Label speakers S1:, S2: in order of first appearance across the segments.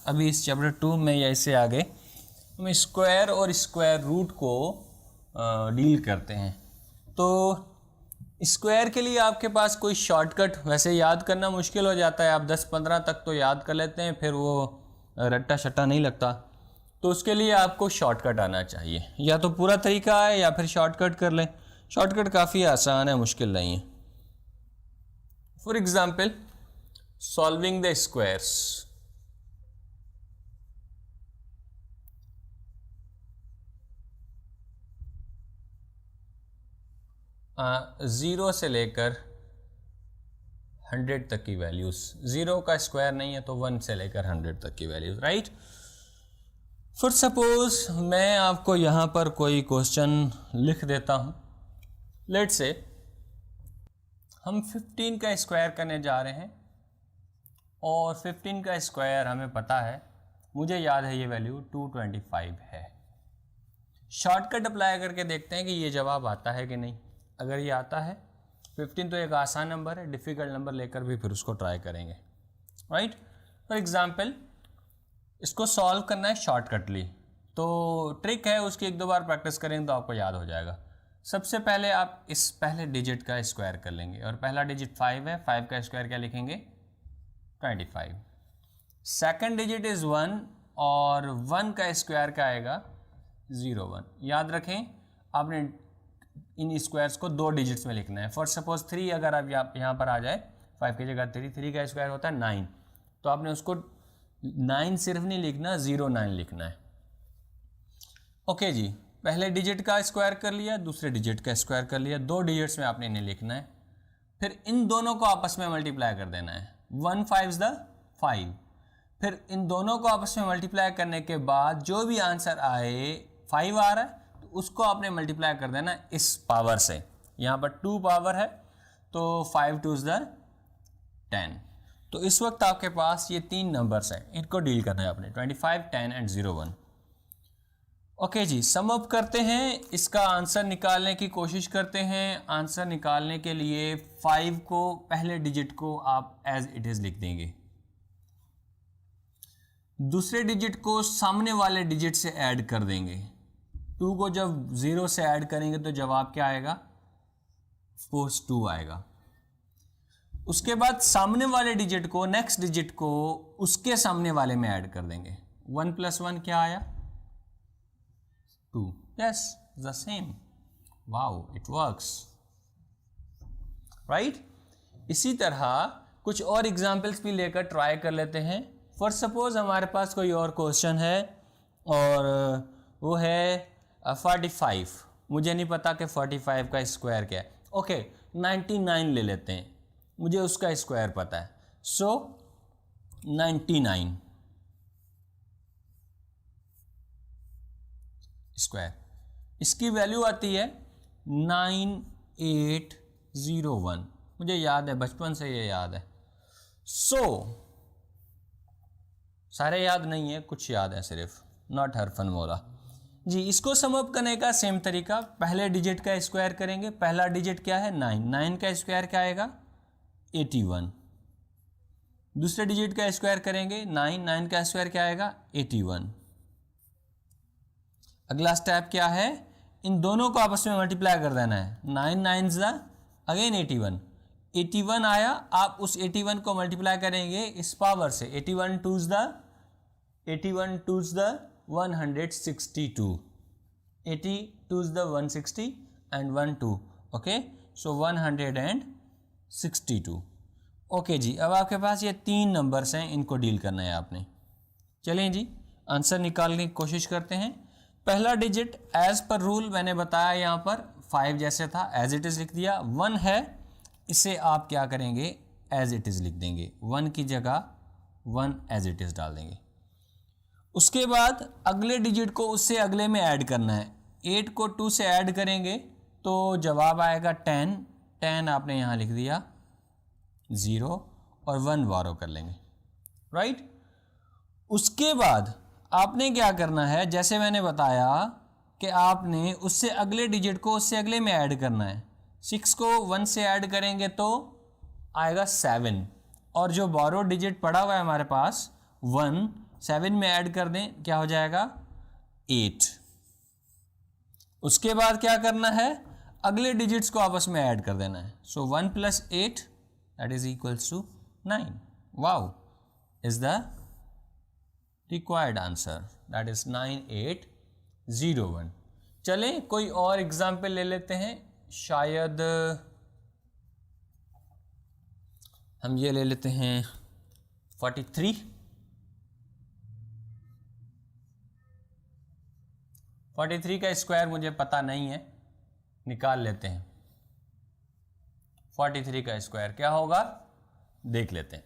S1: अभी इस चैप्टर 2 में या इससे आगे हम स्क्वायर और स्क्वायर रूट को डील करते हैं। तो स्क्वायर के लिए आपके पास कोई शॉर्टकट, वैसे याद करना मुश्किल हो जाता है, आप 10-15 तक तो याद कर लेते हैं, फिर वो रट्टा शट्टा नहीं लगता। तो उसके लिए आपको शॉर्टकट आना चाहिए, या तो पूरा तरीका है या फिर शॉर्टकट कर लें। शॉर्टकट काफ़ी आसान है, मुश्किल नहीं है। For example solving the squares. Zero से लेकर 100 तक की वैल्यूज़, ज़ीरो का स्क्वायर नहीं है तो 1 से लेकर 100 तक की वैल्यूज़, राइट। फॉर सपोज मैं आपको यहाँ पर कोई क्वेश्चन लिख देता हूँ। लेट्स से हम 15 का स्क्वायर करने जा रहे हैं और 15 का स्क्वायर हमें पता है, मुझे याद है ये वैल्यू 225 है। शॉर्टकट अप्लाई करके देखते हैं कि ये जवाब आता है कि नहीं। अगर ये आता है, 15 तो एक आसान नंबर है, डिफ़िकल्ट नंबर लेकर भी फिर उसको ट्राई करेंगे, राइट। फॉर एग्जांपल इसको सॉल्व करना है शॉर्टकटली, तो ट्रिक है उसकी, 1-2 बार प्रैक्टिस करेंगे तो आपको याद हो जाएगा। सबसे पहले आप इस पहले डिजिट का स्क्वायर कर लेंगे और पहला डिजिट 5 है, 5 का स्क्वायर क्या लिखेंगे 25। सेकंड डिजिट इज़ 1 और 1 का स्क्वायर क्या आएगा 01। याद रखें आपने इन स्क्वायर्स को 2 डिजिट्स में लिखना है। फॉर सपोज 3 अगर आप यहाँ पर आ जाए, 5 की जगह 3 का स्क्वायर होता है 9, तो आपने उसको 9 सिर्फ नहीं लिखना, 09 लिखना है। ओके जी, पहले डिजिट का स्क्वायर कर लिया, दूसरे डिजिट का स्क्वायर कर लिया, 2 डिजिट्स में आपने इन्हें लिखना है। फिर इन दोनों को आपस में मल्टीप्लाई कर देना है, 1 5 5। फिर इन दोनों को आपस में मल्टीप्लाई करने के बाद जो भी आंसर आए, 5 आ रहा है तो उसको आपने मल्टीप्लाई कर देना इस पावर से। यहाँ पर 2 पावर है तो 5 2 10। तो इस वक्त आपके पास ये 3 नंबर्स हैं, इनको डील करना है आपने, 25, 10 एंड 01। ओके जी, सम अप करते हैं, इसका आंसर निकालने की कोशिश करते हैं। आंसर निकालने के लिए 5 को पहले डिजिट को आप एज इट इज़ लिख देंगे, दूसरे डिजिट को सामने वाले डिजिट से ऐड कर देंगे। 2 को जब 0 से ऐड करेंगे तो जवाब क्या आएगा, ऑफ कोर्स 2 आएगा। उसके बाद सामने वाले डिजिट को, नेक्स्ट डिजिट को उसके सामने वाले में ऐड कर देंगे। 1 + 1 क्या आया 2। Yes, the same. Wow, it works, right. इसी तरह कुछ और एग्जाम्पल्स भी लेकर ट्राई कर लेते हैं। फॉर सपोज हमारे पास कोई और क्वेश्चन है और वो है 45। मुझे नहीं पता कि 45 का स्क्वायर क्या है। ओके, 99 ले लेते हैं, मुझे उसका स्क्वायर पता है। सो 99 स्क्वायर, इसकी वैल्यू आती है 9801। मुझे याद है, बचपन से ये याद है। सारे याद नहीं है, कुछ याद है सिर्फ, नॉट हरफनमौला जी। इसको सम अप करने का सेम तरीका, पहले डिजिट का स्क्वायर करेंगे। पहला डिजिट क्या है 9, 9 का स्क्वायर क्या आएगा 81। दूसरे डिजिट का स्क्वायर करेंगे 9, 9 का स्क्वायर क्या आएगा 81। अगला स्टेप क्या है, इन दोनों को आपस में मल्टीप्लाई कर देना है। 9 9 अगेन 81, 81 आया, आप उस 81 को मल्टीप्लाई करेंगे इस पावर से। 81 2 162, 82 160 एंड 1 2। Okay, so 162। ओके जी, अब आपके पास ये 3 नंबर्स हैं, इनको डील करना है आपने। चलें जी, आंसर निकालने की कोशिश करते हैं। पहला डिजिट एज पर रूल मैंने बताया यहाँ पर 5 जैसे था, एज इट इज़ लिख दिया। 1 है, इसे आप क्या करेंगे एज इट इज़ लिख देंगे, 1 की जगह 1 एज इट इज़ डाल देंगे। उसके बाद अगले डिजिट को उससे अगले में ऐड करना है। 8 को 2 से ऐड करेंगे तो जवाब आएगा 10। 10 आपने यहाँ लिख दिया, 0 और 1 बोरो कर लेंगे, राइट। उसके बाद आपने क्या करना है, जैसे मैंने बताया कि आपने उससे अगले डिजिट को उससे अगले में ऐड करना है। 6 को 1 से ऐड करेंगे तो आएगा 7, और जो बोरो डिजिट पड़ा हुआ है हमारे पास 1, 7 में ऐड कर दें, क्या हो जाएगा 8। उसके बाद क्या करना है, अगले डिजिट्स को आपस में ऐड कर देना है। So 1 + 8 that is equals to 9। Wow, is the required answer, that is 9801। चलें कोई और एग्जाम्पल ले लेते हैं, शायद हम ये ले लेते हैं 43। 43 का स्क्वायर मुझे पता नहीं है, निकाल लेते हैं। 43 का स्क्वायर क्या होगा देख लेते हैं।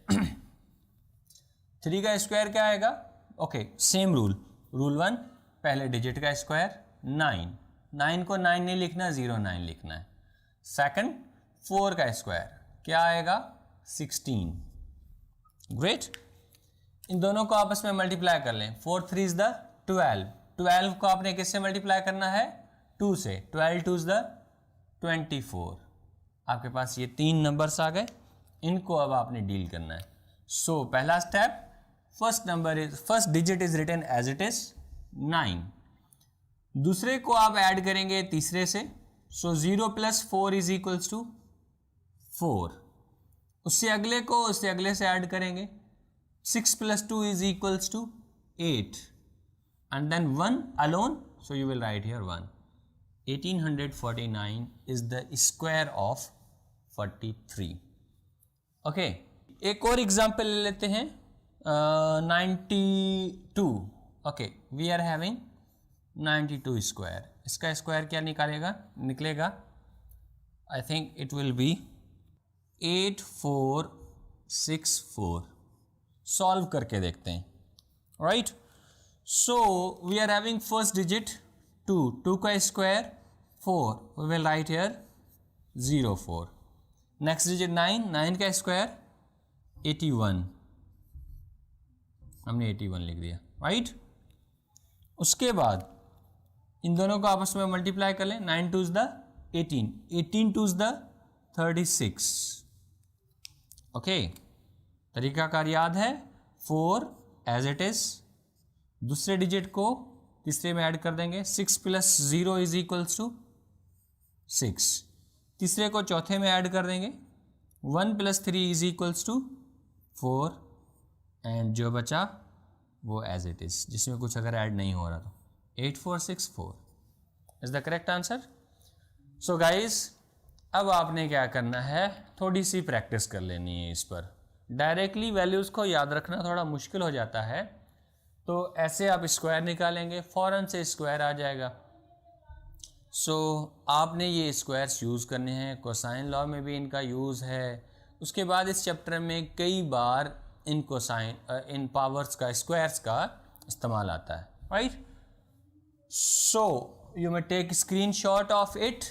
S1: 3 का स्क्वायर क्या आएगा, ओके सेम रूल, रूल 1, पहले डिजिट का स्क्वायर 9, 9 को 9 नहीं लिखना, 09 लिखना है। सेकंड 4 का स्क्वायर क्या आएगा 16। ग्रेट, इन दोनों को आपस में मल्टीप्लाई कर लें। 4 3 इज द 12, 12 को आपने किससे मल्टीप्लाई करना है 2 से, 12 2 इज द 24। आपके पास ये 3 नंबर्स आ गए, इनको अब आपने डील करना है। सो पहला step, first digit is written as it is 9, दूसरे को आप ऐड करेंगे तीसरे से। सो 0 + 4 इज इक्वल्स टू 4, उससे अगले को उससे अगले से ऐड करेंगे। 6 + 2 is equals to 8 and then 1 alone, so you will write here 1. 1849 is the square of 43. okay, एक और एग्जाम्पल ले लेते हैं 92. okay, we are having 92 square, इसका स्क्वायर क्या निकलेगा I think it will be 8464। Solve करके देखते हैं, right. So we are having first digit 2, 2 का square 4, we will write here 04। Next digit 9, 9 का स्क्वायर 81, हमने 81 लिख दिया, राइट। उसके बाद इन दोनों को आपस में मल्टीप्लाई कर लें। 9 2 is the 18, 18 2 is the 36। Okay, तरीकाकार याद है, 4 एज इट इज, दूसरे डिजिट को तीसरे में ऐड कर देंगे। 6 + 0 इज इक्वल्स टू 6, तीसरे को चौथे में ऐड कर देंगे। 1 + 3 इज इक्वल्स टू 4 एंड जो बचा वो एज इट इज, जिसमें कुछ अगर ऐड नहीं हो रहा तो 8464 is the correct answer. So guys, अब आपने क्या करना है, थोड़ी सी प्रैक्टिस कर लेनी है इस पर। डायरेक्टली वैल्यूज़ को याद रखना थोड़ा मुश्किल हो जाता है, तो ऐसे आप स्क्वायर निकालेंगे, फ़ौरन से स्क्वायर आ जाएगा। सो आपने ये स्क्वायर्स यूज़ करने हैं, कोसाइन लॉ में भी इनका यूज़ है। उसके बाद इस चैप्टर में कई बार इन इन पावर्स का, स्क्वायर्स का इस्तेमाल आता है, right. So you may take screenshot of it